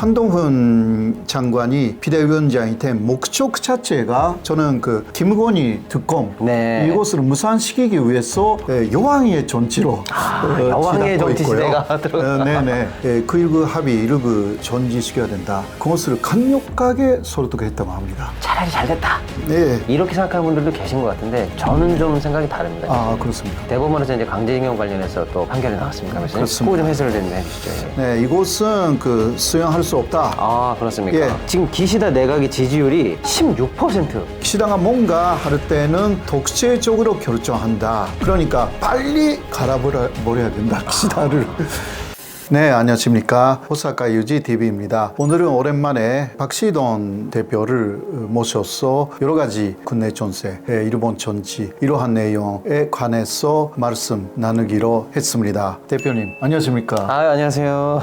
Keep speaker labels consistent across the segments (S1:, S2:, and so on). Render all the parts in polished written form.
S1: 한동훈 장관이 비대위원장이 된 목적 자체가 저는 그 김건희 특검
S2: 네.
S1: 이것을 무산시키기 위해서 여왕의 정치로
S2: 여왕의 정치 시대가
S1: 네네. 그 합의 일부 전지시켜야 된다. 그것을 강력하게 설득했다고 합니다.
S2: 차라리 잘 됐다.
S1: 네.
S2: 이렇게 생각하는 분들도 계신 것 같은데 저는 좀 생각이 다릅니다.
S1: 아 그렇습니다.
S2: 대법원에서 이제 강제징용 관련해서 또 판결이 나왔습니까?
S1: 그렇습니다.
S2: 그거 좀 해설을 좀 해주시죠.
S1: 네, 이곳은 그 수용할 수 없다.
S2: 아 그렇습니까?
S1: 예.
S2: 지금 기시다 내각의 지지율이 16%.
S1: 기시다가 뭔가 할 때는 독재적으로 결정한다. 그러니까 빨리 갈아버려야 된다. 기시다를. 네, 안녕하십니까. 호사카 유지TV입니다. 오늘은 오랜만에 박시돈 대표를 모셔서 여러 가지 국내 정세, 일본 정치, 이러한 내용에 관해서 말씀 나누기로 했습니다. 대표님, 안녕하십니까.
S2: 아 안녕하세요.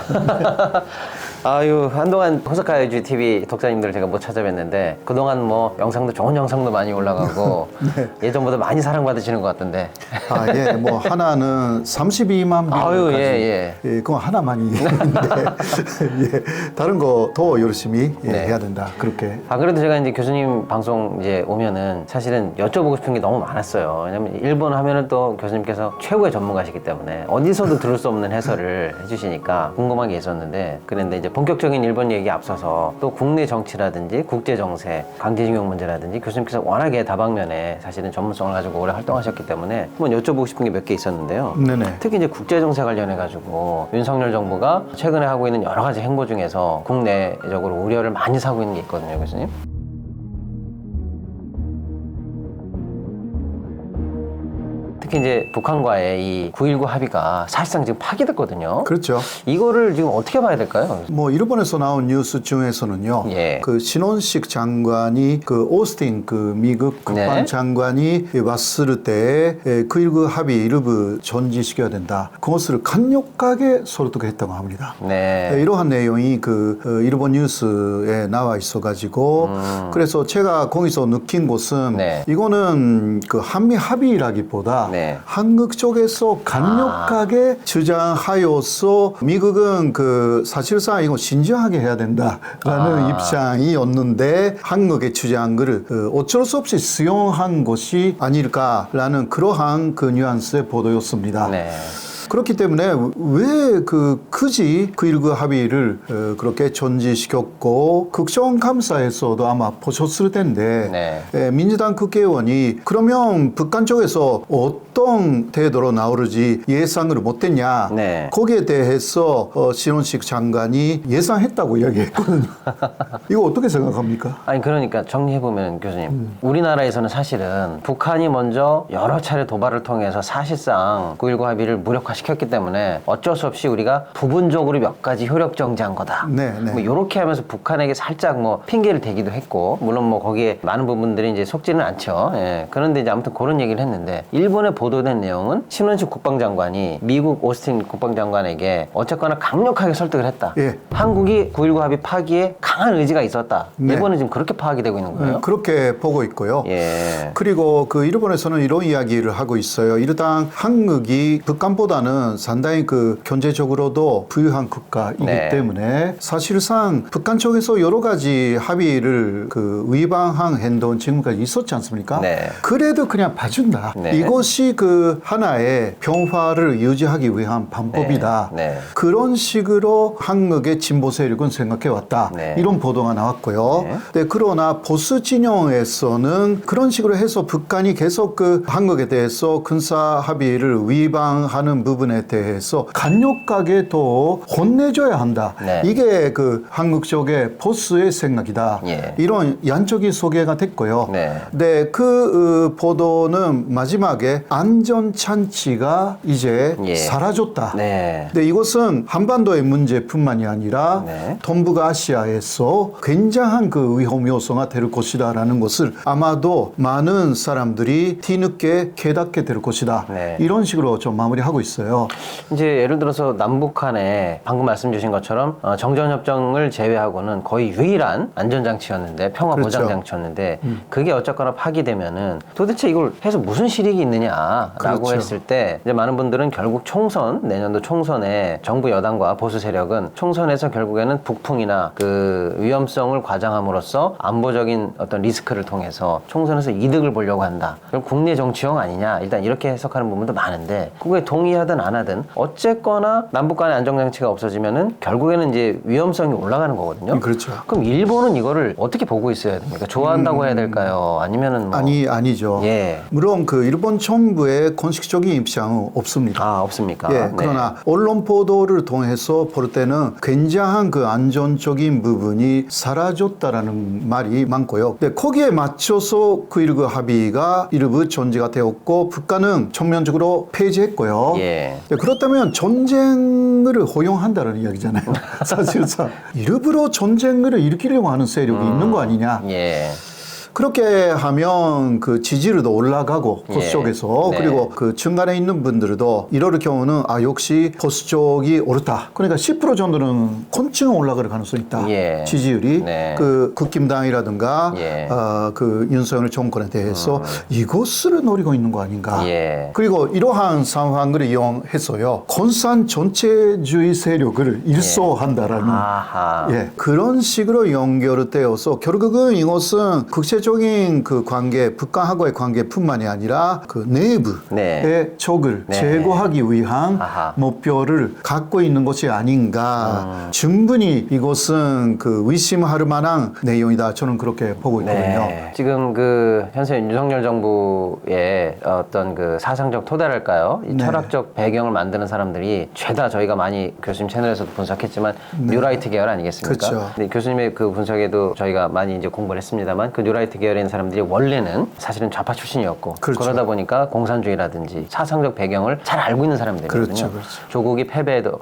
S2: 아유 한동안 호사카 유지TV 독자님들 제가 못 찾아뵀는데 그동안 뭐 영상도 좋은 영상도 많이 올라가고
S1: 네.
S2: 예전보다 많이 사랑받으시는 것 같던데.
S1: 아, 예, 뭐 하나는 32만
S2: 아유
S1: 뷰까지.
S2: 예.
S1: 그건 하나만이 있는데 예, 다른 거 더 열심히
S2: 네.
S1: 해야 된다. 그렇게.
S2: 아 그래도 제가 이제 교수님 방송 이제 오면은 사실은 여쭤보고 싶은 게 너무 많았어요. 왜냐면 일본 하면은 또 교수님께서 최고의 전문가시기 때문에 어디서도 들을 수 없는 해설을 해주시니까 궁금한 게 있었는데 그런데 이제 본격적인 일본 얘기 앞서서 또 국내 정치라든지 국제 정세, 강제징용 문제라든지 교수님께서 워낙에 다방면에 사실은 전문성을 가지고 오래 활동하셨기 때문에 한번 여쭤보고 싶은 게 몇 개 있었는데요.
S1: 네네.
S2: 특히 이제 국제 정세 관련해 가지고 윤석열 정부가 최근에 하고 있는 여러 가지 행보 중에서 국내적으로 우려를 많이 사고 있는 게 있거든요, 교수님. 특히 이제 북한과의 이 9.19 합의가 사실상 지금 파기됐거든요.
S1: 그렇죠.
S2: 이거를 지금 어떻게 봐야 될까요?
S1: 뭐 일본에서 나온 뉴스 중에서는요.
S2: 예.
S1: 그 신원식 장관이 그 오스틴 그 미국 국방
S2: 네.
S1: 장관이 왔을 때 9.19 합의 일부 전지시켜야 된다. 그것을 강력하게 설득했다고 합니다.
S2: 네.
S1: 이러한 내용이 그 일본 뉴스에 나와 있어가지고 그래서 제가 거기서 느낀 것은
S2: 네.
S1: 이거는 그 한미 합의라기보다
S2: 네.
S1: 한국 쪽에서 강력하게 주장하여서 미국은 그 사실상 이거 진지하게 해야 된다라는 입장이었는데 한국의 주장을 어쩔 수 없이 수용한 것이 아닐까라는 그러한 그 뉘앙스의 보도였습니다.
S2: 네.
S1: 그렇기 때문에 왜 굳이 9.19 합의를 그렇게 전지시켰고 국정감사에서도 아마 보셨을 텐데 민주당 국회의원이 그러면 북한 쪽에서 어떤 태도로 나오는지 예상을 못했냐 거기에 대해서 신원식 장관이 예상했다고 이야기했거든요. 이거 어떻게 생각합니까?
S2: 아니 그러니까 정리해보면 교수님 우리나라에서는 사실은 북한이 먼저 여러 차례 도발을 통해서 사실상 9.19 합의를 무력화시켰기 때문에 어쩔 수 없이 우리가 부분적으로 몇 가지 효력 정지한 거다. 뭐 이렇게 하면서 북한에게 살짝 뭐 핑계를 대기도 했고 물론 뭐 거기에 많은 부분들이 이제 속지는 않죠. 예. 그런데 이제 아무튼 그런 얘기를 했는데 일본에 보도된 내용은 신원식 국방장관이 미국 오스틴 국방장관에게 어쨌거나 강력하게 설득을 했다. 한국이 9.19 합의 파기에 강한 의지가 있었다. 일본은 지금 그렇게 파악이 되고 있는 거예요.
S1: 그렇게 보고 있고요. 그리고 그 일본에서는 이런 이야기를 하고 있어요. 일단 한국이 북한보다는 상당히 그 경제적으로도 부유한 국가이기 때문에 사실상 북한 쪽에서 여러 가지 합의를 그 위반한 행동 지금까지 있었지 않습니까? 그래도 그냥 봐준다. 이것이 그 하나의 평화를 유지하기 위한 방법이다. 그런 식으로 한국의 진보 세력은 생각해 왔다. 이런 보도가 나왔고요. 그러나 보수 진영에서는 그런 식으로 해서 북한이 계속 그 한국에 대해서 군사 합의를 위반하는 부분에 대해서 강력하게 더 혼내줘야 한다. 이게 그 한국 쪽의 보수의 생각이다. 이런 양쪽이 소개가 됐고요. 그 보도는 마지막에 안전장치가 이제 사라졌다. 근데 이것은 한반도의 문제뿐만이 아니라 동북아시아에서 굉장한 그 위험 요소가 될 것이다라는 것을 아마도 많은 사람들이 뒤늦게 깨닫게 될 것이다. 이런 식으로 좀 마무리하고 있어요. 있어요.
S2: 이제 예를 들어서 남북한에 방금 말씀 주신 것처럼 정전협정을 제외하고는 거의 유일한 안전장치였는데 평화보장장치였는데 그게 어쨌거나 파기되면은 도대체 이걸 해서 무슨 실익이 있느냐라고
S1: 그렇죠.
S2: 했을 때 이제 많은 분들은 결국 총선 내년도 총선에 정부 여당과 보수 세력은 총선에서 결국에는 북풍이나 그 위험성을 과장함으로써 안보적인 어떤 리스크를 통해서 총선에서 이득을 보려고 한다. 그럼 국내 정치형 아니냐 일단 이렇게 해석하는 부분도 많은데 그거에 동의하든 안 하든 어쨌거나 남북 간의 안정장치가 없어지면은 결국에는 이제 위험성이 올라가는 거거든요.
S1: 그렇죠.
S2: 그럼 일본은 이거를 어떻게 보고 있어야 됩니까? 좋아한다고 해야 될까요? 아니면은 뭐
S1: 아니죠.
S2: 예.
S1: 물론 그 일본 정부의 공식적인 입장은 없습니다.
S2: 아, 없습니까?
S1: 예,
S2: 네.
S1: 그러나 언론 보도를 통해서 볼 때는 굉장한 그 안전적인 부분이 사라졌다라는 말이 많고요. 네, 거기에 맞춰서 그 합의가 일부 전제가 되었고 북한은 전면적으로 폐지했고요.
S2: 예.
S1: 네, 그렇다면 전쟁을 허용한다는 이야기잖아요. 사실상 일부러 전쟁을 일으키려고 하는 세력이 있는 거 아니냐.
S2: 예.
S1: 그렇게 하면 그 지지율도 올라가고 보수
S2: 예.
S1: 쪽에서
S2: 네.
S1: 그리고 그 중간에 있는 분들도 이럴 경우는 역시 보수 쪽이 옳다. 그러니까 10% 정도는 콘층 올라갈 가능성이 있다.
S2: 예.
S1: 지지율이
S2: 네.
S1: 그 국힘당이라든가
S2: 예.
S1: 그 윤석열 정권에 대해서 이것을 노리고 있는 거 아닌가.
S2: 예.
S1: 그리고 이러한 상황을 이용해서요 공산 전체주의 세력을 일소한다라는
S2: 아하.
S1: 예, 그런 식으로 연결되어서 결국은 이것은 국제적인 그 관계, 북한하고의 관계뿐만이 아니라 그 내부의
S2: 네.
S1: 적을
S2: 네.
S1: 제거하기 위한
S2: 아하.
S1: 목표를 갖고 있는 것이 아닌가. 충분히 이것은 그 의심할 만한 내용이다. 저는 그렇게 보고 있거든요.
S2: 네. 지금 그 현재 윤석열 정부의 어떤 그 사상적 토대랄까요? 이
S1: 네.
S2: 철학적 배경을 만드는 사람들이 죄다 저희가 많이 교수님 채널에서도 분석했지만 뉴라이트 계열 아니겠습니까?
S1: 그렇죠.
S2: 근데 교수님의 그 분석에도 저희가 많이 이제 공부를 했습니다만 그 뉴라이트 계열에 있는 사람들이 원래는 사실은 좌파 출신이었고
S1: 그렇죠.
S2: 그러다 보니까 공산주의라든지 사상적 배경을 잘 알고 있는 사람들이거든요.
S1: 그렇죠, 그렇죠.
S2: 조국이 패배해도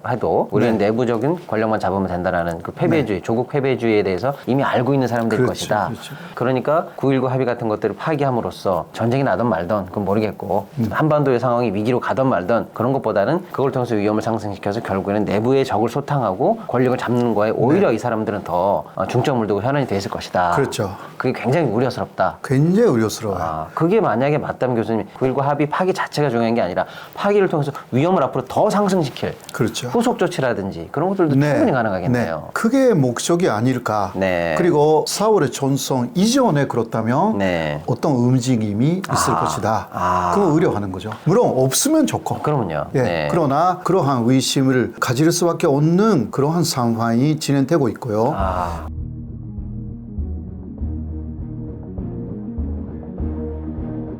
S2: 우리는 내부적인 권력만 잡으면 된다라는 그 패배주의, 조국 패배주의에 대해서 이미 알고 있는 사람들일
S1: 그렇죠,
S2: 것이다.
S1: 그렇죠.
S2: 그러니까 9.19 합의 같은 것들을 파기함으로써 전쟁이 나든 말든 그건 모르겠고 한반도의 상황이 위기로 가든 말든 그런 것보다는 그걸 통해서 위험을 상승시켜서 결국에는 내부의 적을 소탕하고 권력을 잡는 거에 오히려 이 사람들은 더 중점을 두고 현안이 돼 있을 것이다.
S1: 그렇죠.
S2: 그게 굉장히 우려스럽다.
S1: 굉장히 우려스러워요.
S2: 그게 만약에 맞다면 교수님 9.19 합의 파기 자체가 중요한 게 아니라 파기를 통해서 위험을 앞으로 더 상승시킬
S1: 그렇죠.
S2: 후속 조치라든지 그런 것들도 충분히 가능하겠네요.
S1: 네. 그게 목적이 아닐까.
S2: 네.
S1: 그리고 4월의 전성 이전에 그렇다면
S2: 네.
S1: 어떤 움직임이 있을 것이다. 그거 의뢰하는 거죠. 물론 없으면 좋고.
S2: 그러면요.
S1: 예.
S2: 네.
S1: 그러나 그러한 의심을 가질 수밖에 없는 그러한 상황이 진행되고 있고요.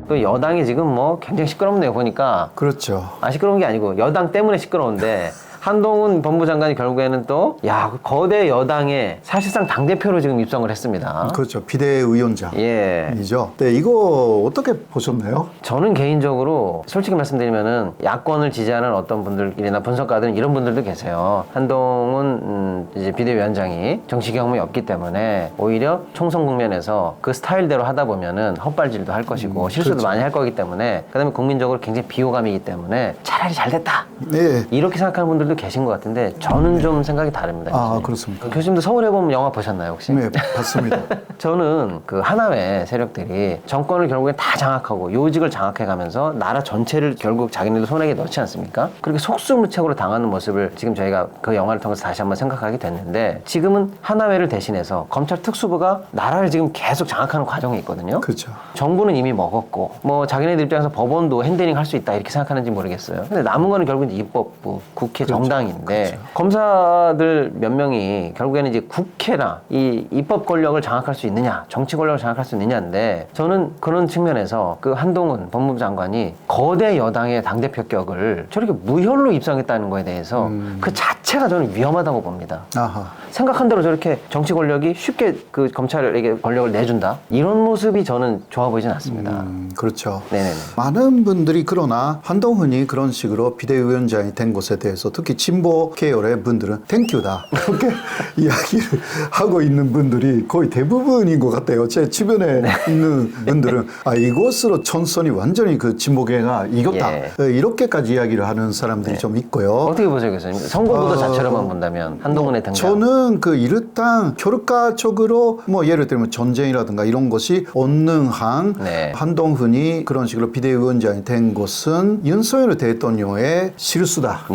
S2: 또 여당이 지금 뭐 굉장히 시끄럽네요. 보니까
S1: 그렇죠.
S2: 시끄러운 게 아니고 여당 때문에 시끄러운데 한동훈 법무장관이 결국에는 또 거대 여당의 사실상 당대표로 지금 입성을 했습니다.
S1: 그렇죠. 비대위원장이죠.
S2: 예.
S1: 네, 이거 어떻게 보셨나요?
S2: 저는 개인적으로 솔직히 말씀드리면은 야권을 지지하는 어떤 분들이나 분석가들 이런 분들도 계세요. 한동훈 이제 비대위원장이 정치 경험이 없기 때문에 오히려 총선 국면에서 그 스타일대로 하다 보면은 헛발질도 할 것이고 실수도
S1: 그렇죠.
S2: 많이 할 거기 때문에 그다음에 국민적으로 굉장히 비호감이기 때문에 차라리 잘 됐다.
S1: 네.
S2: 이렇게 생각하는 분들도 계신 것 같은데 저는 좀 생각이 다릅니다. 교수님.
S1: 그렇습니까?
S2: 교수님도 서울에 보면 영화 보셨나요 혹시?
S1: 네, 봤습니다.
S2: 저는 그 하나회 세력들이 정권을 결국엔 다 장악하고 요직을 장악해가면서 나라 전체를 결국 자기네들 손에 넣지 않습니까? 그렇게 속수무책으로 당하는 모습을 지금 저희가 그 영화를 통해서 다시 한번 생각하게 됐는데 지금은 하나회를 대신해서 검찰 특수부가 나라를 지금 계속 장악하는 과정이 있거든요.
S1: 그렇죠.
S2: 정부는 이미 먹었고 뭐 자기네들 입장에서 법원도 핸들링 할 수 있다 이렇게 생각하는지 모르겠어요. 근데 남은 거는 결국은 입법부, 국회, 정당인데 검사들 몇 명이 결국에는 이제 국회나 이 입법 권력을 장악할 수 있느냐, 정치 권력을 장악할 수 있느냐인데 저는 그런 측면에서 그 한동훈 법무부 장관이 거대 여당의 당대표격을 저렇게 무혈로 입성했다는 거에 대해서 그 자체 자체가 저는 위험하다고 봅니다.
S1: 아하.
S2: 생각한 대로 저렇게 정치 권력이 쉽게 그 검찰에게 권력을 내준다? 이런 모습이 저는 좋아 보이진 않습니다.
S1: 그렇죠.
S2: 네네네.
S1: 많은 분들이 그러나 한동훈이 그런 식으로 비대위원장이 된 것에 대해서 특히 진보 계열의 분들은 땡큐다 그렇게 이야기를 하고 있는 분들이 거의 대부분인 것 같아요. 제 주변에 있는 분들은 이것으로 총선이 완전히 그 진보계가 이겼다 이렇게까지 이야기를 하는 사람들이 좀 있고요.
S2: 어떻게 보세요, 교수님? 선거구도 자체로만 본다면 한동훈의 등장.
S1: 저는 그 일단 결과적으로 뭐 예를 들면 전쟁이라든가 이런 것이 온능한 한동훈이 그런 식으로 비대위원장이 된 것은 윤석열 대통령의 실수다.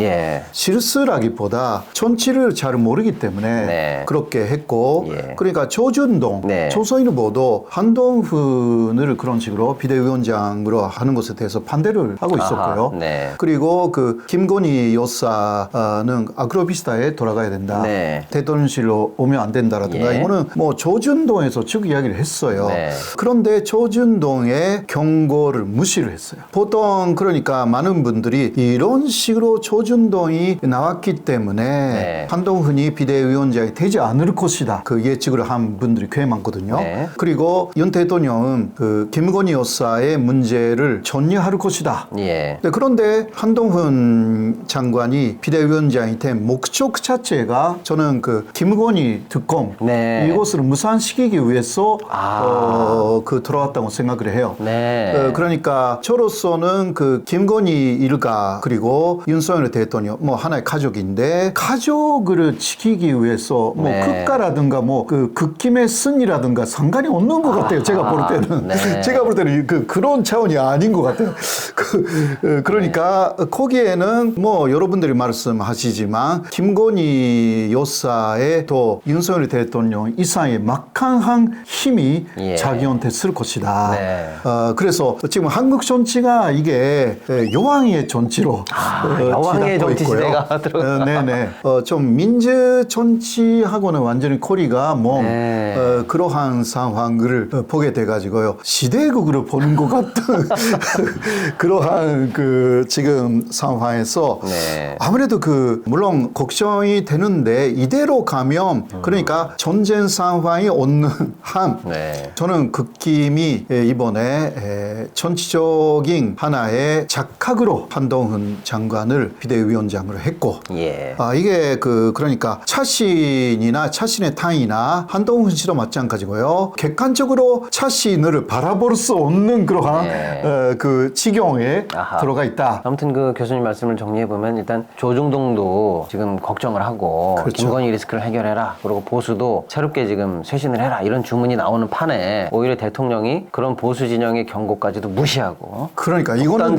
S1: 실수라기보다 정치를 잘 모르기 때문에 그렇게 했고 그러니까 조준동, 조선일보도 한동훈을 그런 식으로 비대위원장으로 하는 것에 대해서 반대를 하고 있었고요. 그리고 그 김건희 여사는 아그로비스타에 돌아가야 된다. 대통령실로 오면 안 된다라든가 이거는 뭐 조준동에서 쭉 이야기를 했어요. 그런데 조준동의 경고를 무시를 했어요. 보통 그러니까 많은 분들이 이런 식으로 조준동이 나왔기 때문에 한동훈이 비대위원장이 되지 않을 것이다. 그 예측을 한 분들이 꽤 많거든요. 그리고 윤 대통령은 그 김건희 여사의 문제를 전이할 것이다. 그런데 한동훈 장관이 비대위원장이 된 목적 자체가 저는 그 김건희 특검 이것을 무산시키기 위해서 그 들어왔다고 생각을 해요. 그러니까 저로서는 그 김건희 일가 그리고 윤석열 대통령 뭐 하나의 가족인데 가족을 지키기 위해서 뭐 국가라든가 뭐 그 극kim의 승이라든가 상관이 없는 것 같아요. 제가 볼 때는 제가 볼 때는 그런 차원이 아닌 것 같아요. 그러니까 거기에는 뭐 여러분들이 말씀하시지만 김건희 여사의 또 윤석열 대통령 이상의 막강한 힘이 자기한테 쓸 것이다. 그래서 지금 한국 정치가 이게 여왕의 정치로
S2: 여왕의 정치 시대가
S1: 네네. 좀 민주 정치하고는 완전히 거리가 먼 그러한 상황을 보게 돼가지고요. 시대극으로 보는 것 같은 그러한 그 지금 상황에서 아무래도 그 물론 걱정이 되는데 이대로 가면 그러니까 전쟁 상황이 오는 한 저는 극심히 이번에 정치적인 하나의 착각으로 한동훈 장관을 비대위원장으로 했고 이게 그러니까 차신이나 차신의 타인이나 한동훈 씨도 마찬가지고요. 객관적으로 차신을 바라볼 수 없는 그러한 그 지경에 들어가 있다.
S2: 아무튼 그 교수님 말씀을 정리해 보면 일단 조중동도 지금 걱정을 하고 김건희 리스크를 해결해라. 그리고 보수도 새롭게 지금 쇄신을 해라. 이런 주문이 나오는 판에 오히려 대통령이 그런 보수 진영의 경고까지도 무시하고
S1: 그러니까 이거는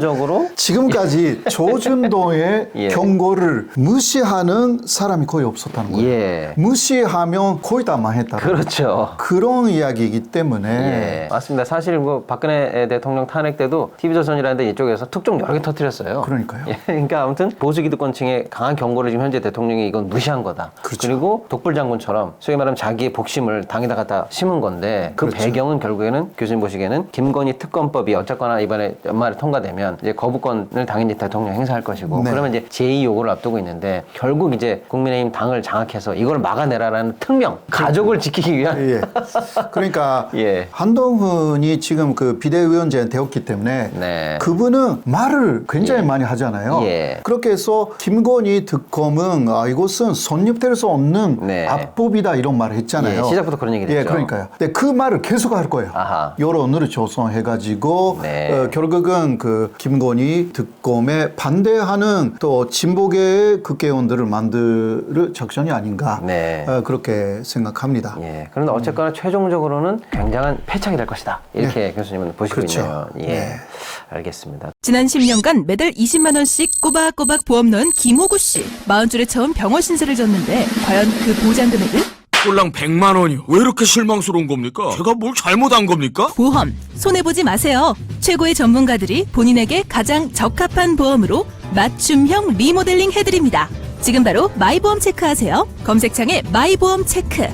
S1: 지금까지 조준동의 경고를 무시하는 사람이 거의 없었다는 거예요. 무시하면 거의 다 망했다.
S2: 그렇죠.
S1: 그런 이야기이기 때문에
S2: 맞습니다. 사실 뭐 박근혜 대통령 탄핵 때도 TV조선이라는 데 이쪽에서 특종 여러 개 터뜨렸어요.
S1: 그러니까요.
S2: 그러니까 아무튼 보수 기득권층의 강한 경고를 지금 현재 대통령이 이건 무시한 거다. 그리고 독불 장군처럼 소위 말하면 자기의 복심을 당에다 갖다 심은 건데 그 배경은 결국에는 교수님 보시기에는 김건희 특검법이 어쨌거나 이번에 연말에 통과되면 이제 거부권을 당연히 대통령 행사할 것이고 그러면 이제 제2요구를 앞두고 있는데 결국 이제 국민의힘 당을 장악해서 이걸 막아내라라는 특명 가족을 지키기 위한
S1: 그러니까 한동훈이 지금 그 비대위원장이 되었기 때문에 그분은 말을 굉장히 많이 하잖아요. 그렇게 해서 김건희 특검은 이것은 성립될 수 없는 압법이다 이런 말을 했잖아요.
S2: 시작부터 그런 얘기를 했죠.
S1: 그러니까요. 근데 그 말을 계속 할 거예요. 여론을 조성해가지고 결국은 그 김건희 특검에 반대하는 또 진보계의 국회의원들을 만들 작전이 아닌가 그렇게 생각합니다.
S2: 그런데 어쨌거나 최종적으로는 굉장한 패착이 될 것이다. 이렇게 교수님은 보시고 있네요. 알겠습니다.
S3: 지난 10년간 매달 20만 원씩 꼬박꼬박 보험 넣은 김호구 씨. 40줄에 처음 병원 신세를 졌는데 과연 그 보장 금액은?
S4: 꼴랑 100만 원이요. 왜 이렇게 실망스러운 겁니까? 제가 뭘 잘못한 겁니까?
S3: 보험 손해보지 마세요. 최고의 전문가들이 본인에게 가장 적합한 보험으로 맞춤형 리모델링 해드립니다. 지금 바로 마이보험 체크하세요. 검색창에 마이보험 체크.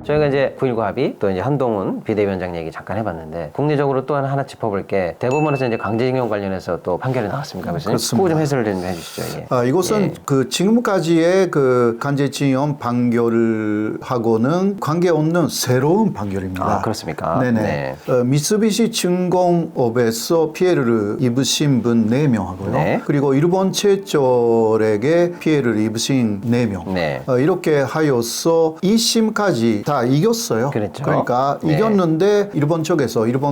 S2: 저희가 이제 9.19 합의 또 이제 한동훈 비대위원장 얘기 잠깐 해봤는데 국내적으로 또 하나 짚어볼 게 대법원에서 이제 강제징용 관련해서 또 판결이 나왔습니까? 교수님? 그거 좀 해설을 좀 해주시죠. 예.
S1: 이것은
S2: 예.
S1: 그 지금까지의 그 강제징용 판결을 하고는 관계없는 새로운 판결입니다.
S2: 아, 그렇습니까?
S1: 네네.
S2: 네.
S1: 미쓰비시 증공업에서 피해를 입으신 분 4명하고요.
S2: 네.
S1: 그리고 일본 최절에게 피해를 입으신 4명.
S2: 네.
S1: 이렇게 하여서 2심까지 다 이겼어요.
S2: 그랬죠.
S1: 그러니까
S2: 네.
S1: 이겼는데 일본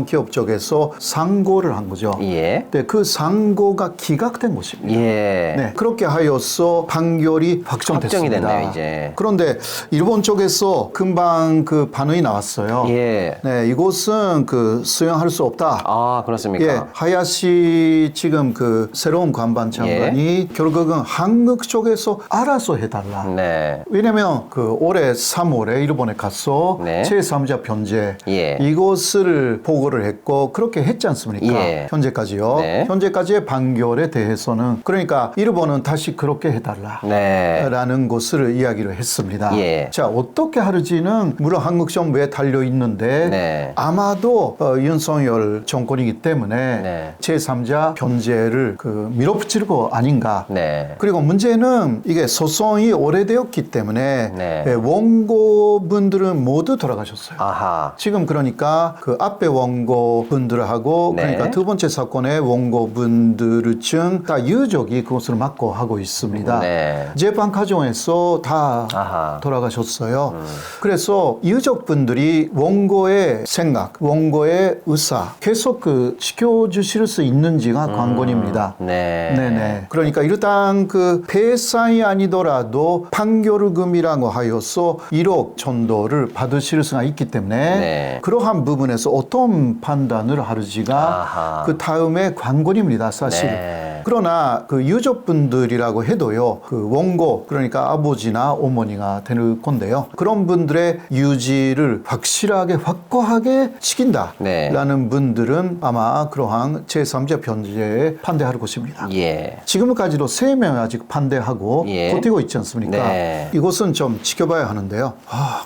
S1: 기업 쪽에서 상고를 한 거죠.
S2: 예.
S1: 네, 그 상고가 기각된 것입니다.
S2: 예.
S1: 네, 그렇게 하여서 판결이 확정됐습니다.
S2: 확정이 됐네요, 이제.
S1: 그런데 일본 쪽에서 금방 그 반응이 나왔어요.
S2: 예.
S1: 네, 이곳은 그 수용할 수 없다.
S2: 아, 그렇습니까?
S1: 예, 하야시 지금 그 새로운 관반 장관이 결국은 한국 쪽에서 알아서 해달라.
S2: 네.
S1: 왜냐면 그 올해 3월에 일본에 가서
S2: 네.
S1: 제3자 변제
S2: 예.
S1: 이것을 보고를 했고 그렇게 했지 않습니까?
S2: 예.
S1: 현재까지요.
S2: 네.
S1: 현재까지의 판결에 대해서는 그러니까 일본은 다시 그렇게 해달라.
S2: 네.
S1: 라는 것을 이야기를 했습니다.
S2: 예.
S1: 자, 어떻게 하는지는 물론 한국 정부에 달려 있는데
S2: 네.
S1: 아마도 윤석열 정권이기 때문에
S2: 네.
S1: 제3자 변제를 그 밀어붙일 거 아닌가.
S2: 네.
S1: 그리고 문제는 이게 소송이 오래되었기 때문에
S2: 네.
S1: 원고분들은 모두 돌아가셨어요.
S2: 아하.
S1: 지금 그러니까 그 앞에 원고분들하고
S2: 네.
S1: 그러니까 두 번째 사건의 원고분들을 다 유족이 그것을 맡고 하고 있습니다.
S2: 네.
S1: 재판 과정에서 다
S2: 아하.
S1: 돌아가셨어요. 그래서 유족분들이 원고의 생각, 원고의 의사 계속 그 지켜주실 수 있는지가 관건입니다.
S2: 네.
S1: 네네. 그러니까 일단 그 배상이 아니더라도 판결금이라고 하여서 1억 정도를 받으실 수가 있기 때문에
S2: 네.
S1: 그러한 부분에서 어떤 판단을 하는지가
S2: 아하.
S1: 그 다음에 관건입니다, 사실.
S2: 네.
S1: 그러나 그 유족분들이라고 해도요, 그 원고, 그러니까 아버지나 어머니가 되는 건데요. 그런 분들의 유지를 확실하게, 확고하게 지킨다.
S2: 네.
S1: 라는 분들은 아마 그러한 제3자 변제에 반대할 것입니다.
S2: 예.
S1: 지금까지도 3명 아직 반대하고
S2: 예.
S1: 버티고 있지 않습니까?
S2: 네.
S1: 이것은 좀 지켜봐야 하는데요.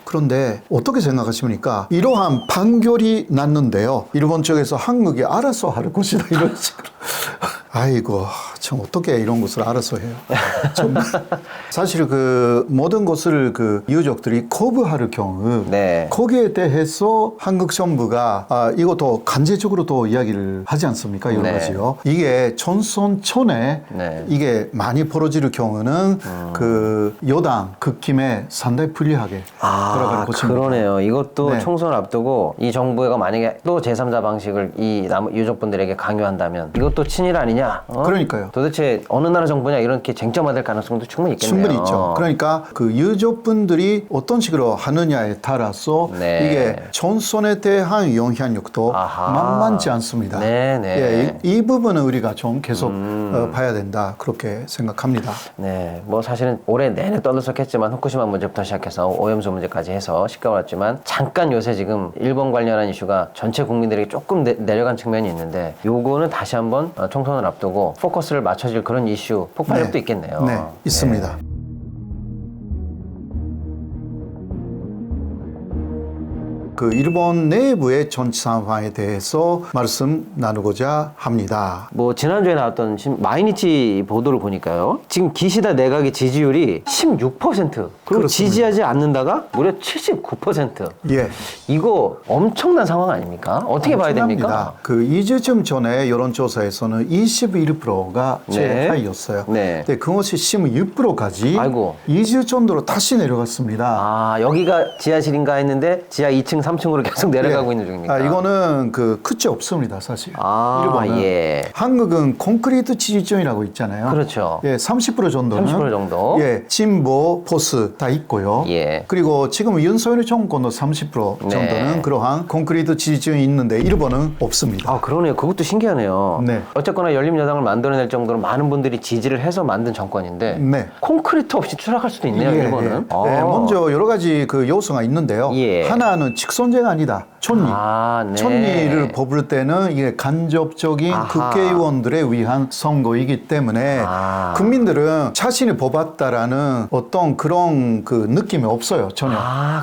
S1: 그런데 어떻게 생각하십니까? 이러한 판결이 났는데요. 일본 쪽에서 한국이 알아서 할 것이다. 이런 식으로. 아이고, 참 어떻게 이런 것을 알아서 해요. 정말. 사실 그 모든 것을 그 유족들이 거부할 경우
S2: 네.
S1: 거기에 대해서 한국 정부가 이것도 간접적으로 또 이야기를 하지 않습니까? 여러
S2: 네.
S1: 가지요. 이게 전선천에
S2: 네.
S1: 이게 많이 벌어질 경우는 그 여당 극힘에 상당히 불리하게 돌아갈 것입니다.
S2: 그러네요. 이것도
S1: 네.
S2: 총선을 앞두고 이 정부가 만약에 또 제3자 방식을 이 유족분들에게 강요한다면 이것도 친일 아니냐?
S1: 그러니까요.
S2: 도대체 어느 나라 정부냐 이렇게 쟁점화될 가능성도 충분히 있겠네요.
S1: 충분히 있죠. 그러니까 그 유족분들이 어떤 식으로 하느냐에 따라서
S2: 네.
S1: 이게 전선에 대한 영향력도
S2: 아하.
S1: 만만치 않습니다.
S2: 네네.
S1: 예, 이 부분은 우리가 좀 계속 봐야 된다 그렇게 생각합니다.
S2: 네, 뭐 사실은 올해 내내 떠들썩했지만 후쿠시마 문제부터 시작해서 오염수 문제까지 해서 시끄러웠지만 잠깐 요새 지금 일본 관련한 이슈가 전체 국민들에게 조금 내려간 측면이 있는데 요거는 다시 한번 총선을 앞두고 포커스를 맞춰질 그런 이슈 폭발력도
S1: 네.
S2: 있겠네요.
S1: 네, 있습니다. 그 일본 내부의 정치 상황에 대해서 말씀 나누고자 합니다.
S2: 뭐 지난주에 나왔던 마이니치 보도를 보니까요. 지금 기시다 내각의 지지율이 16% 그리고
S1: 그렇습니다.
S2: 지지하지 않는다가 무려 79%.
S1: 예.
S2: 이거 엄청난 상황 아닙니까? 어떻게 봐야 됩니까?
S1: 그 2주쯤 전에 여론조사에서는 21%가
S2: 네.
S1: 최하위였어요.
S2: 네.
S1: 근데 그것이 16%까지
S2: 아이고.
S1: 2주 정도로 다시 내려갔습니다.
S2: 아, 여기가 지하실인가 했는데 지하 2층, 3층으로 계속 내려가고
S1: 예.
S2: 있는 중입니까?
S1: 이거는 그 끝이 없습니다, 사실.
S2: 아,
S1: 일본은.
S2: 예.
S1: 한국은 콘크리트 지지층이라고 있잖아요.
S2: 그렇죠.
S1: 예, 30% 정도는
S2: 30% 정도.
S1: 예, 진보, 보수 다 있고요.
S2: 예.
S1: 그리고 지금 윤석열 정권도 30% 정도는
S2: 네.
S1: 그러한 콘크리트 지지층이 있는데 일본은 없습니다.
S2: 아, 그러네요. 그것도 신기하네요.
S1: 네.
S2: 어쨌거나 열린여당을 만들어낼 정도로 많은 분들이 지지를 해서 만든 정권인데
S1: 네.
S2: 콘크리트 없이 추락할 수도 있네요,
S1: 예,
S2: 일본은.
S1: 예. 네, 먼저 여러 가지 그 요소가 있는데요.
S2: 예.
S1: 하나는 직선제가 아니다. 촌리.
S2: 네.
S1: 촌리를 뽑을 때는 이게 간접적인
S2: 아하.
S1: 국회의원들에 위한 선거이기 때문에 국민들은 자신이 뽑았다라는 어떤 그런 그 느낌이 없어요, 전혀.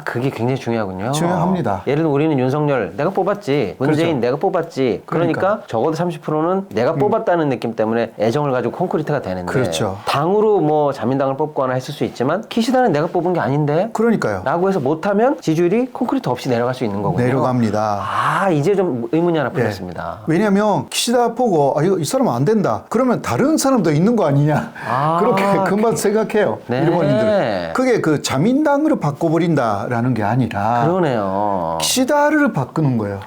S2: 그게 굉장히 중요하군요.
S1: 중요합니다.
S2: 예를 들어 우리는 윤석열 내가 뽑았지, 문재인
S1: 그렇죠.
S2: 내가 뽑았지. 그러니까 적어도 30%는 내가 뽑았다는 느낌 때문에 애정을 가지고 콘크리트가 되는데
S1: 그렇죠.
S2: 당으로 뭐 자민당을 뽑거나 했을 수 있지만 키시다는 내가 뽑은 게 아닌데
S1: 그러니까요.
S2: 라고 해서 못하면 지지율이 콘크리트 없이 내려갈 수 있는 거군요.
S1: 내려갑니다.
S2: 이제 좀 의문이 하나 풀렸습니다.
S1: 왜냐하면 키시다 보고 이 사람은 안 된다. 그러면 다른 사람도 있는 거 아니냐. 그렇게 금방 생각해요.
S2: 네.
S1: 일본인들. 그게 그 자민당으로 바꿔버린다라는 게 아니라
S2: 그러네요.
S1: 키시다를 바꾸는 거예요.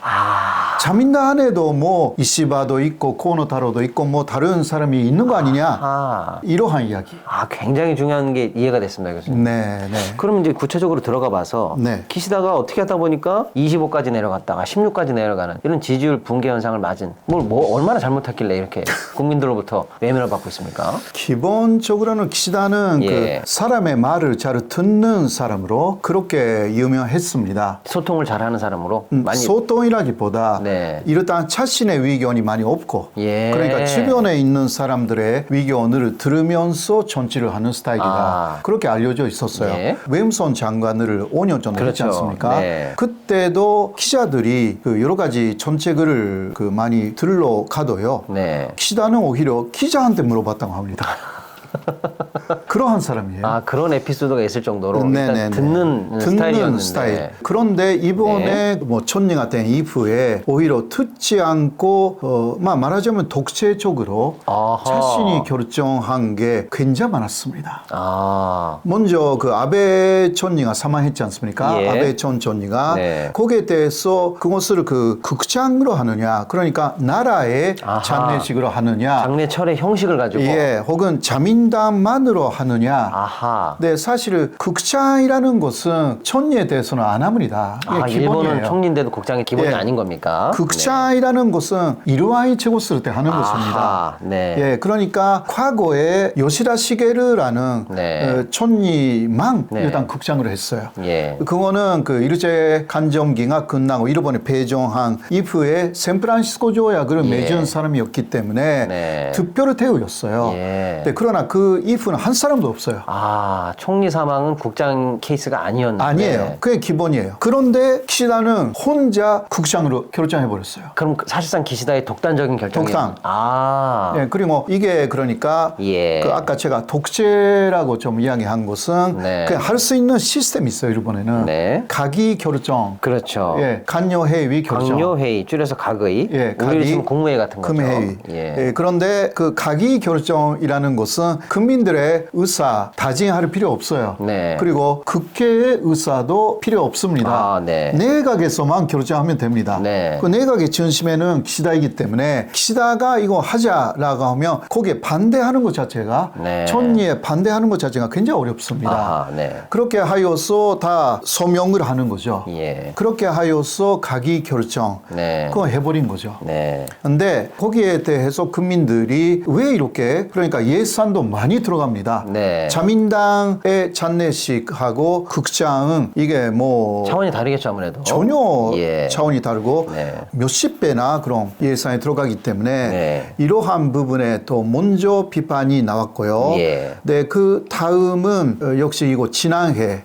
S1: 자민당 안에도 뭐 이시바도 있고 코노타로도 있고 뭐 다른 사람이 있는 거 아니냐. 이러한 이야기.
S2: 굉장히 중요한 게 이해가 됐습니다, 교수님.
S1: 네.
S2: 그럼 이제 구체적으로 들어가 봐서
S1: 네.
S2: 키시다가 어떻게 하다 보니까 25까지 내려갔다가 16까지 내려가는 이런 지지율 붕괴 현상을 맞은 뭐 얼마나 잘못했길래 이렇게 국민들로부터 외면을 받고 있습니까?
S1: 기본적으로는 키시다는
S2: 예.
S1: 그 사람의 말을 잘 듣는 사람으로 그렇게 유명했습니다.
S2: 소통을 잘하는 사람으로 많이
S1: 소통이라기보다
S2: 네.
S1: 일단 자신의 의견이 많이 없고
S2: 예.
S1: 그러니까 주변에 있는 사람들의 의견을 들으면서 정치를 하는 스타일이다. 그렇게 알려져 있었어요.
S2: 예.
S1: 웨임슨 장관을 5년 전에 했지
S2: 그렇죠.
S1: 않습니까?
S2: 네.
S1: 그때도 기자들이 그 여러 가지 정책을 그 많이 들러 가도요.
S2: 네.
S1: 키시다는 오히려 기자한테 물어봤다고 합니다. 그러한 사람이에요.
S2: 그런 에피소드가 있을 정도로 일단 듣는 스타일이었는데
S1: 스타일. 그런데 이번에 뭐 촌리가 된 이후에 오히려 듣지 않고 말하자면 독재적으로 자신이 결정한 게 굉장히 많았습니다. 먼저 그 아베 촌리가 사망했지 않습니까?
S2: 예.
S1: 아베 촌리가
S2: 네.
S1: 거기에 대해서 그것을 그 극장으로 하느냐, 그러니까 나라의 장례식으로 하느냐,
S2: 장례철의 형식을 가지고
S1: 혹은 자민당만으로 하느냐. 네, 사실 극장이라는 것은 촌리에 대해서는 안 합니다. 이게
S2: 일본은
S1: 기본이에요.
S2: 총리인데도 극장이 기본이
S1: 예.
S2: 아닌 겁니까?
S1: 극장이라는 것은 이루아이 최고스를 때 하는 것입니다.
S2: 네.
S1: 그러니까 과거에 요시다 시게르라는
S2: 네.
S1: 촌리만
S2: 네.
S1: 일단 극장으로 했어요.
S2: 예.
S1: 그거는 그 일제 간정기가 끝나고 일본에 배정한 이후에 샌프란시스코 조약을 맺은 사람이었기 때문에
S2: 네.
S1: 특별히 대우였어요.
S2: 예.
S1: 네, 그러나 그 이후는 한 사람도 없어요.
S2: 총리 사망은 국장 케이스가 아니었는데.
S1: 아니에요. 그게 기본이에요. 그런데 키시다는 혼자 국장으로 결정해버렸어요.
S2: 그럼 사실상 기시다의 독단적인 결정이.
S1: 독단. 네, 그리고 이게 그러니까
S2: 예.
S1: 그 아까 제가 독재라고 좀 이야기한 것은
S2: 네.
S1: 그냥 할 수 있는 시스템이 있어요. 일본에는.
S2: 네.
S1: 가기 결정.
S2: 그렇죠.
S1: 간여회의 결정.
S2: 강요회의 줄여서 가의. 우리로 치면 국무회의 같은 거죠.
S1: 금회의. 그런데 그 가기 결정이라는 것은 국민들의 의사 다짐할 필요 없어요.
S2: 네.
S1: 그리고 국회의 의사도 필요 없습니다.
S2: 네.
S1: 내각에서만 결정하면 됩니다.
S2: 네.
S1: 그 내각의 중심에는 키시다이기 때문에 키시다가 이거 하자라고 하면 거기에 반대하는 것 자체가 촌리에 반대하는 것 자체가 굉장히 어렵습니다. 그렇게 하여서 다 소명을 하는 거죠. 그렇게 하여서 가기 결정 그거 해버린 거죠. 근데 거기에 대해서 국민들이 왜 이렇게 그러니까 예산도 많이 들어갑니다. 자민당의 장례식하고 극장은 이게 뭐
S2: 차원이 다르겠죠 아무래도.
S1: 전혀 차원이 다르고 몇십 배나 그런 예산이 들어가기 때문에 이러한 부분에 또 먼저 비판이 나왔고요. 네, 그 다음은 역시 이거 지난해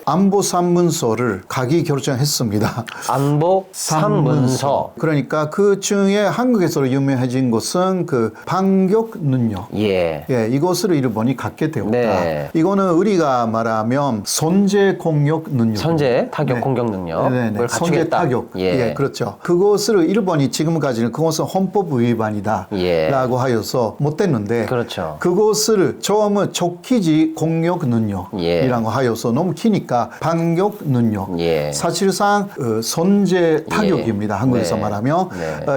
S1: 안보 산문서를 가기 결정했습니다.
S2: 안보 산문서.
S1: 그러니까 그 중에 한국에서 유명해진 것은 그 반격 능력. 이것을 일본이 갖게 되었다. 이거는 우리가 말하면 선제 공격 능력.
S2: 선제 타격 공격 능력을
S1: 선제
S2: 갖추겠다.
S1: 타격. 그렇죠. 그것을 일본이 지금까지는 그것은 헌법 위반이다. 라고 하여서 못 됐는데.
S2: 그렇죠.
S1: 그것을 처음은 적기지 공격 능력이라고 하여서 너무 기니까 반격 능력. 사실상 선제 타격입니다. 한국에서 말하면.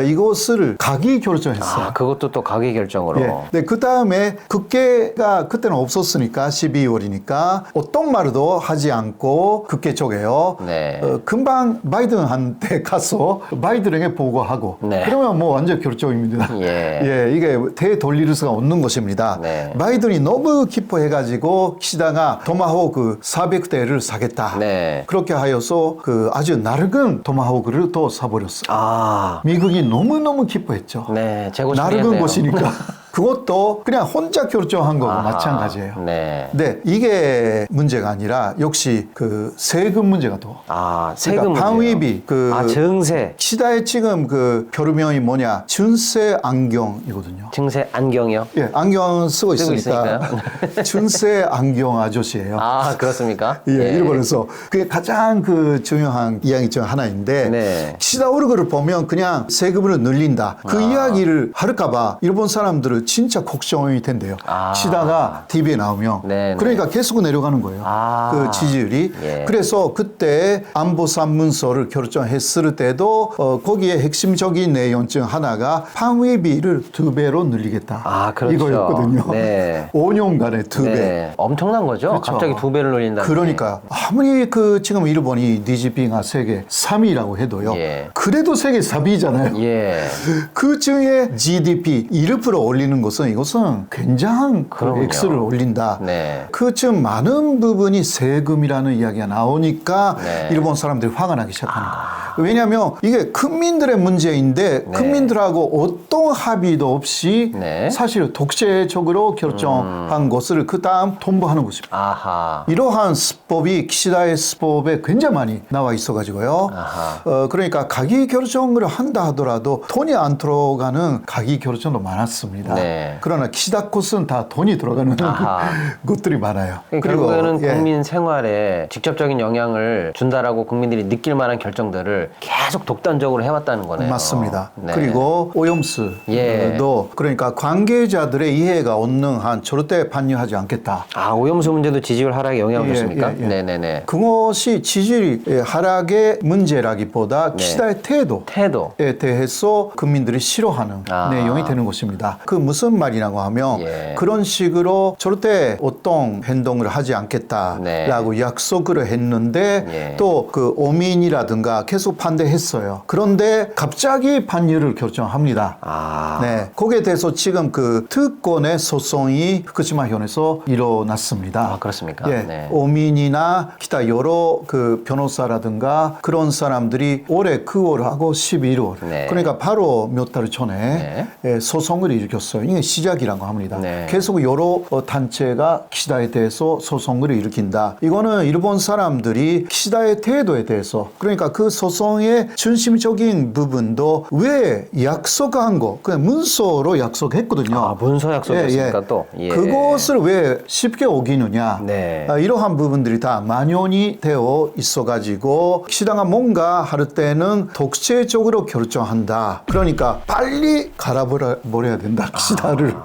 S1: 이것을 가기 결정했어요.
S2: 그것도 또 가기 결정으로.
S1: 네, 그 다음 다음에 국회가 그때는 없었으니까 12월이니까 어떤 말도 하지 않고 국회 쪽에요.
S2: 네.
S1: 금방 바이든한테 가서 바이든에게 보고하고
S2: 네.
S1: 그러면 뭐 완전 결정입니다.
S2: 예.
S1: 이게 되돌릴 수가 없는 것입니다.
S2: 네.
S1: 바이든이 너무 기뻐해가지고 기시다가 토마호크 400대를 사겠다.
S2: 네.
S1: 그렇게 하여서 그 아주 낡은 토마호크를 또 사버렸어요.
S2: 아.
S1: 미국이 너무너무 기뻐했죠.
S2: 네. 재고
S1: 낡은
S2: 처리했네요.
S1: 것이니까. 그것도 그냥 혼자 결정한 거고
S2: 아하.
S1: 마찬가지예요.
S2: 네.
S1: 네, 이게 문제가 아니라 역시 그 세금 문제가 또.
S2: 아, 세금
S1: 그러니까
S2: 문제요.
S1: 방위비, 그
S2: 아, 증세.
S1: 시다의 지금 그 별명이 뭐냐? 준세 안경이거든요.
S2: 증세 안경이요?
S1: 예, 안경 쓰고
S2: 쓰고
S1: 있으니까 준세 안경 아저씨예요.
S2: 아, 그렇습니까?
S1: 예, 일본에서 그게 가장 그 중요한 이야기 중 하나인데
S2: 네.
S1: 시다 오르그를 보면 그냥 세금을 늘린다. 그 이야기를 할까봐 일본 사람들은 진짜 걱정이 된대요.
S2: 아.
S1: 시다가 TV에 나오면
S2: 네네.
S1: 그러니까 계속 내려가는 거예요.
S2: 아.
S1: 그 지지율이.
S2: 예.
S1: 그래서 그때 안보상문서를 결정했을 때도 거기에 핵심적인 내용 중 하나가 방위비를 2배로 늘리겠다.
S2: 아, 그렇죠.
S1: 이거였거든요.
S2: 네.
S1: 5년간에 2배.
S2: 네. 엄청난 거죠?
S1: 그렇죠.
S2: 갑자기 2배를 늘린다.
S1: 그러니까 아무리 그 지금 일본이 DGP가 세계 3위라고 해도요.
S2: 예.
S1: 그래도 세계 4위잖아요.
S2: 예.
S1: 그 중에 GDP 1% 올리는 것은 이것은 굉장한 그
S2: 그럼요.
S1: 액수를 올린다.
S2: 네.
S1: 그쯤 많은 부분이 세금이라는 이야기가 나오니까
S2: 네.
S1: 일본 사람들이 화가 나기 시작하는 거예요. 왜냐하면 이게 국민들의 문제인데
S2: 네.
S1: 국민들하고 어떤 합의도 없이
S2: 네.
S1: 사실 독재적으로 결정한 것을 그 다음 통보하는 것입니다.
S2: 아하.
S1: 이러한 수법이 키시다의 수법에 굉장히 많이 나와 있어가지고요.
S2: 아하.
S1: 그러니까 가기 결정을 한다 하더라도 돈이 안 들어가는 가기 결정도 많았습니다.
S2: 네.
S1: 그러나 키시다 콧은 다 돈이 들어가는
S2: 아하.
S1: 것들이 많아요.
S2: 결국에는
S1: 예.
S2: 국민 생활에 직접적인 영향을 준다라고 국민들이 느낄 만한 결정들을 계속 독단적으로 해왔다는 거네요.
S1: 맞습니다.
S2: 네.
S1: 그리고 오염수도
S2: 예.
S1: 그러니까 관계자들의 이해가 없는 한 절대 반영하지 않겠다.
S2: 아, 오염수 문제도 지지율 하락에 영향을
S1: 예,
S2: 줬습니까?
S1: 예, 예.
S2: 네네네.
S1: 그것이 지지율 하락의 문제라기보다
S2: 네.
S1: 키시다의 태도에
S2: 태도.
S1: 대해서 국민들이 싫어하는
S2: 아.
S1: 내용이 되는 것입니다. 그 무슨 말이라고 하면
S2: 예.
S1: 그런 식으로 절대 어떤 행동을 하지 않겠다라고
S2: 네.
S1: 약속을 했는데
S2: 예.
S1: 또 그 오민이라든가 계속 반대했어요. 그런데 갑자기 반대를 결정합니다.
S2: 아.
S1: 네, 거기에 대해서 지금 그 특권의 소송이 후쿠시마현에서 일어났습니다.
S2: 아, 그렇습니까?
S1: 예,
S2: 네.
S1: 오민이나 기타 여러 그 변호사라든가 그런 사람들이 올해 9월하고 11월,
S2: 네.
S1: 그러니까 바로 몇 달 전에 예, 소송을 일으켰어요. 이게 시작이라고 합니다.
S2: 네.
S1: 계속 여러 단체가 키시다에 대해서 소송을 일으킨다. 이거는 일본 사람들이 키시다의 태도에 대해서, 그러니까 그 소송의 중심적인 부분도 왜 약속한 거, 그냥 문서로 약속했거든요.
S2: 아, 문서 약속이었습니까, 또? 예.
S1: 그것을 왜 쉽게 어기느냐.
S2: 네.
S1: 이러한 부분들이 다 만연이 되어 있어가지고 키시다가 뭔가 할 때는 독재적으로 결정한다. 그러니까 빨리 갈아버려야 된다. 키시다를.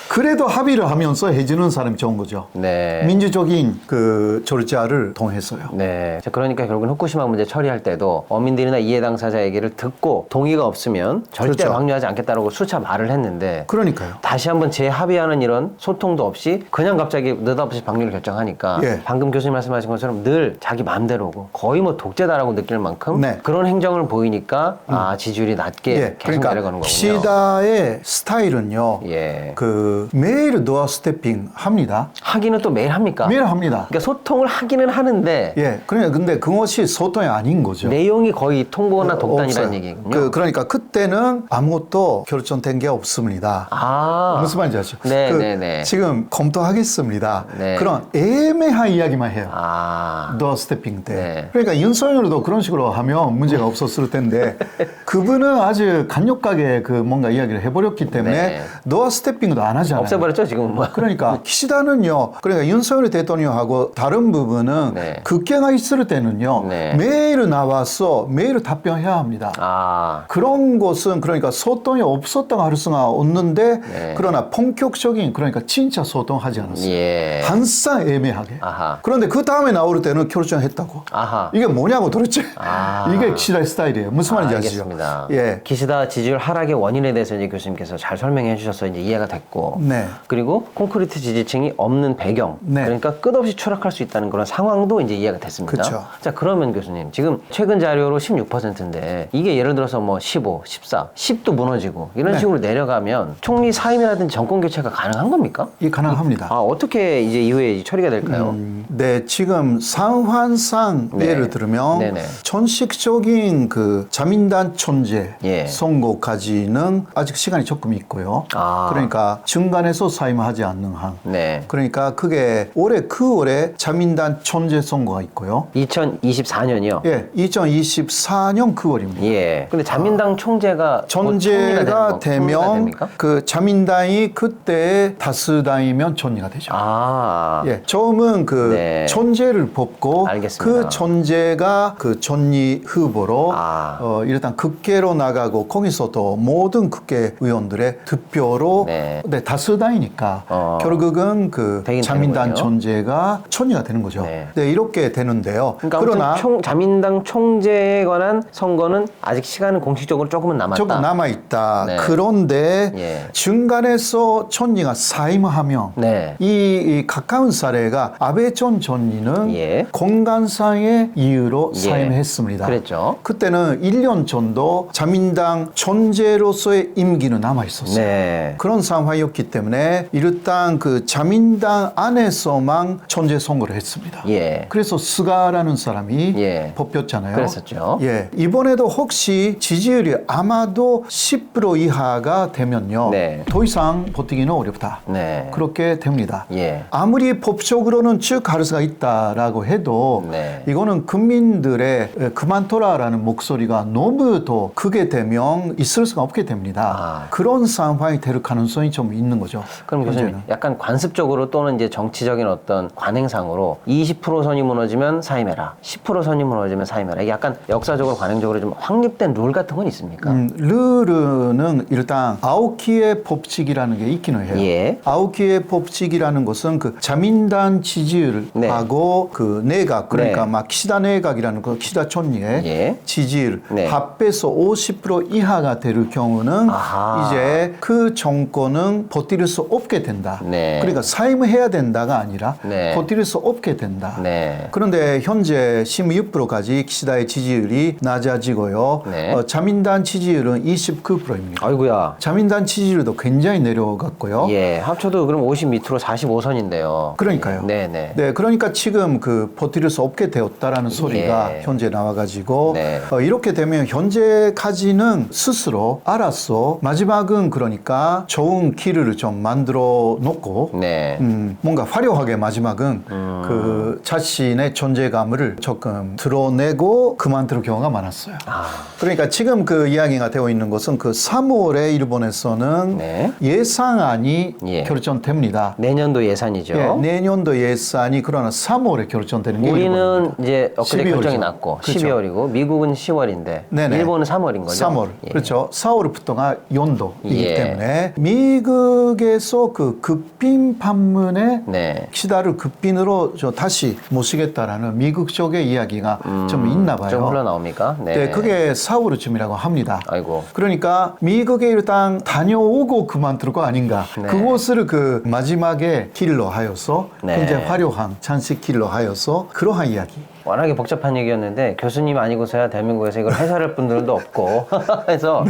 S1: 그래도 합의를 하면서 해주는 사람이 좋은 거죠.
S2: 네.
S1: 민주적인 그 절차를 통해서요.
S2: 네. 자, 그러니까 결국은 후쿠시마 문제 처리할 때도 어민들이나 이해 당사자 얘기를 듣고 동의가 없으면 절대
S1: 그렇죠.
S2: 방류하지 않겠다라고 수차 말을 했는데
S1: 그러니까요.
S2: 다시 한번 재합의하는 이런 소통도 없이 그냥 갑자기 느닷없이 방류를 결정하니까
S1: 예.
S2: 방금 교수님 말씀하신 것처럼 늘 자기 마음대로고 거의 뭐 독재다라고 느낄 만큼
S1: 네.
S2: 그런 행정을 보이니까 아, 지지율이 낮게
S1: 예,
S2: 계속
S1: 그러니까
S2: 내려가는 거군요.
S1: 키시다의 스타일은요.
S2: 예.
S1: 그 매일 도어 스태핑 합니다.
S2: 하기는 또 매일 합니까?
S1: 매일 합니다.
S2: 그러니까 소통을 하기는 하는데
S1: 예, 그러니까 근데 그것이 소통이 아닌 거죠.
S2: 내용이 거의 통보나 독단이라는
S1: 없어요.
S2: 얘기군요.
S1: 그러니까 그때는 아무것도 결정된 게 없습니다.
S2: 아.
S1: 무슨 말인지 아시죠?
S2: 네, 네, 네.
S1: 지금 검토하겠습니다.
S2: 네.
S1: 그런 애매한 이야기만 해요.
S2: 아.
S1: 도어 스태핑 때.
S2: 네.
S1: 그러니까 윤석열도 그런 식으로 하면 문제가 없었을 텐데 그분은 아주 강력하게 그 뭔가 이야기를 해버렸기 때문에
S2: 네.
S1: 도어 스태핑도 안 하잖아요.
S2: 없애버렸죠, 지금 뭐.
S1: 그러니까 키시다는요. 그러니까 윤석열 대통령하고 다른 부분은
S2: 네.
S1: 국회가 있을 때는요.
S2: 네.
S1: 매일 나와서 매일 답변해야 합니다.
S2: 아.
S1: 그런 것은 그러니까 소통이 없었다고 할 수가 없는데
S2: 네.
S1: 그러나 본격적인 그러니까 진짜 소통하지 않았어요.
S2: 예.
S1: 항상 애매하게.
S2: 아하.
S1: 그런데 그 다음에 나올 때는 결정했다고.
S2: 아하.
S1: 이게 뭐냐고 도대체.
S2: 아.
S1: 이게 키시다의 스타일이에요. 무슨 말인지 아시죠?
S2: 알겠습니다.
S1: 예.
S2: 기시다 지지율 하락의 원인에 대해서 이제 교수님께서 잘 설명해 주셔서 이제 이해가 됐고
S1: 네.
S2: 그리고 콘크리트 지지층이 없는 배경.
S1: 네.
S2: 그러니까 끝없이 추락할 수 있다는 그런 상황도 이제 이해가 됐습니다.
S1: 그쵸.
S2: 자, 그러면 교수님, 지금 최근 자료로 16%인데 이게 예를 들어서 뭐 15, 14, 10도 무너지고 이런
S1: 네.
S2: 식으로 내려가면 총리 사임이라든지 정권 교체가 가능한 겁니까?
S1: 이 가능합니다.
S2: 아, 어떻게 이제 이후에 처리가 될까요?
S1: 네, 지금 상황상
S2: 네.
S1: 예를 들면
S2: 네네.
S1: 전식적인 그 자민당 천재
S2: 예.
S1: 선거까지는 아직 시간이 조금 있고요.
S2: 아.
S1: 그러니까 중간에서 사임하지 않는 한.
S2: 네.
S1: 그러니까 그게 올해 그 올해 자민당 천재 선거가 있고요.
S2: 2024년이요.
S1: 예, 2024년 9월입니다.
S2: 예. 근데 자민당 총재가
S1: 전제가 되면
S2: 됩니까?
S1: 그 자민당이 그때 다수당이면 전리가 되죠.
S2: 아.
S1: 예, 처음은 그
S2: 네.
S1: 천재를 뽑고
S2: 알겠습니다.
S1: 그 천재가 그 전리 후보로
S2: 아.
S1: 일단 국회로 나가고 거기서도 모든 국회 의원들의 득표로
S2: 네.
S1: 다수당이니까 결국은 그
S2: 되긴
S1: 자민당
S2: 되는군요.
S1: 천재가 천리가 되는 거죠.
S2: 네.
S1: 네, 이렇게 되는데요.
S2: 그러니까
S1: 그러나
S2: 아무튼 자민당 총재에 관한 선거는 아직 시간은 공식적으로 조금은 남았다.
S1: 조금 남아 있다.
S2: 네.
S1: 그런데
S2: 예.
S1: 중간에서 천리가 사임하면
S2: 네.
S1: 이 가까운 사례가 아베 전 전리는
S2: 예.
S1: 건강상의 이유로
S2: 예.
S1: 사임했습니다.
S2: 그랬죠.
S1: 그때는 1년 전도 자민당 천재로서의 임기는 남아 있었어요.
S2: 네.
S1: 그런 상황이었기 때문에 일단 그 자민당 안에서만 천재 선거를 했습니다.
S2: 예.
S1: 그래서 스가라는 사람이
S2: 예.
S1: 뽑혔잖아요.
S2: 그랬었죠.
S1: 예. 이번에도 혹시 지지율이 아마도 10% 이하가 되면요.
S2: 네.
S1: 더 이상 버티기는 어렵다.
S2: 네.
S1: 그렇게 됩니다.
S2: 예.
S1: 아무리 법적으로는 쭉 갈 수가 있다라고 해도
S2: 네.
S1: 이거는 국민들의 그만둬라라는 목소리가 너무 더 크게 되면 있을 수가 없게 됩니다.
S2: 아.
S1: 그런 상황이 될 가능성이 좀 있는 거죠.
S2: 그럼 교수님,
S1: 현재는.
S2: 약간 관습적으로 또는 이제 정치적인 어떤 관행상으로 20% 선이 무너지면 사임해라, 10% 선이 무너지면 사임해라. 이게 약간 역사적으로 관행적으로 좀 확립된 룰 같은 건 있습니까?
S1: 르르는 일단 아오키의 법칙이라는 게 있기는 해요.
S2: 예.
S1: 아오키의 법칙이라는 것은 그 자민당 지지율하고 그 내각 그러니까
S2: 네.
S1: 막 키시다 내각이라는 그 키시다 총리의
S2: 예.
S1: 지지율
S2: 네.
S1: 합해서 50% 이하가 될 경우는
S2: 아하.
S1: 이제 그 정권은 버틸 수 없게 된다.
S2: 네.
S1: 그러니까 사임을 해야 된다가 아니라
S2: 네.
S1: 버틸 수 없게 된다.
S2: 네.
S1: 그런데 현재 16%까지 키시다의 지지율이 낮아지고요.
S2: 네.
S1: 자민당 지지율은 29%입니다.
S2: 아이고야.
S1: 자민당 지지율도 굉장히 내려갔고요.
S2: 예. 합쳐도 그럼 50 밑으로 45선인데요.
S1: 그러니까요.
S2: 네네.
S1: 네, 그러니까 지금 그 버틸 수 없게 되었다라는 소리가
S2: 예.
S1: 현재 나와가지고
S2: 네.
S1: 이렇게 되면 현재까지는 스스로 알아서 마지막은 그러니까 좋은 길을 좀 만들어 놓고
S2: 네.
S1: 뭔가 화려하게 마지막은 그 자신의 존재감을 조금 드러내고 그만둘 경우가 많았어요.
S2: 아.
S1: 그러니까 지금 그 이야기가 되어 있는 것은 그 3월에 일본에서는
S2: 네.
S1: 예산안이
S2: 예.
S1: 결정됩니다.
S2: 내년도 예산이죠.
S1: 예, 내년도 예산이 그러나 3월에 결정되는 게
S2: 우리는
S1: 일본입니다.
S2: 이제 엊그제
S1: 12월 이죠.
S2: 결정이 났고
S1: 그렇죠.
S2: 12월이고 미국은 10월인데
S1: 네네.
S2: 일본은 3월인 거죠.
S1: 3월.
S2: 예.
S1: 그렇죠. 4월부터가 연도이기
S2: 예.
S1: 때문에 미국에서 그 급빈 판문에
S2: 네.
S1: 키시다를 급빈으로 다시 모시겠다라는 미국 쪽의 이야기가 좀 있나 봐요.
S2: 좀 흘러나옵니까?
S1: 네, 그게 4월쯤이라고 합니다.
S2: 아이고.
S1: 그러니까 미국에 일단 다녀오고 그만둘 거 아닌가.
S2: 네.
S1: 그것을 그 마지막에 길로 하여서
S2: 네.
S1: 굉장히 화려한 장식 길로 하여서 그러한 이야기.
S2: 워낙에 복잡한 얘기였는데 교수님 아니고서야 대한민국에서 이걸 해설할 분들도 없고 해서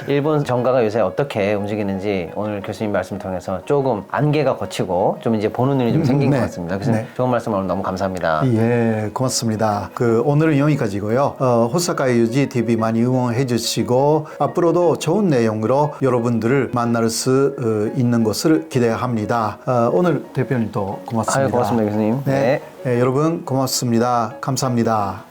S2: 일본 정가가 요새 어떻게 움직이는지 오늘 교수님 말씀 통해서 조금 안개가 걷히고 좀 이제 보는 눈이 좀 생긴
S1: 네.
S2: 것 같습니다. 교수님
S1: 네.
S2: 좋은 말씀 오늘 너무 감사합니다.
S1: 예, 고맙습니다. 오늘은 여기까지고요. 호사카의 유지 TV 많이 응원해 주시고 앞으로도 좋은 내용으로 여러분들을 만날 수 있는 것을 기대합니다. 오늘 대표님도 고맙습니다.
S2: 아유, 고맙습니다, 교수님.
S1: 네, 여러분 고맙습니다. 감사합니다.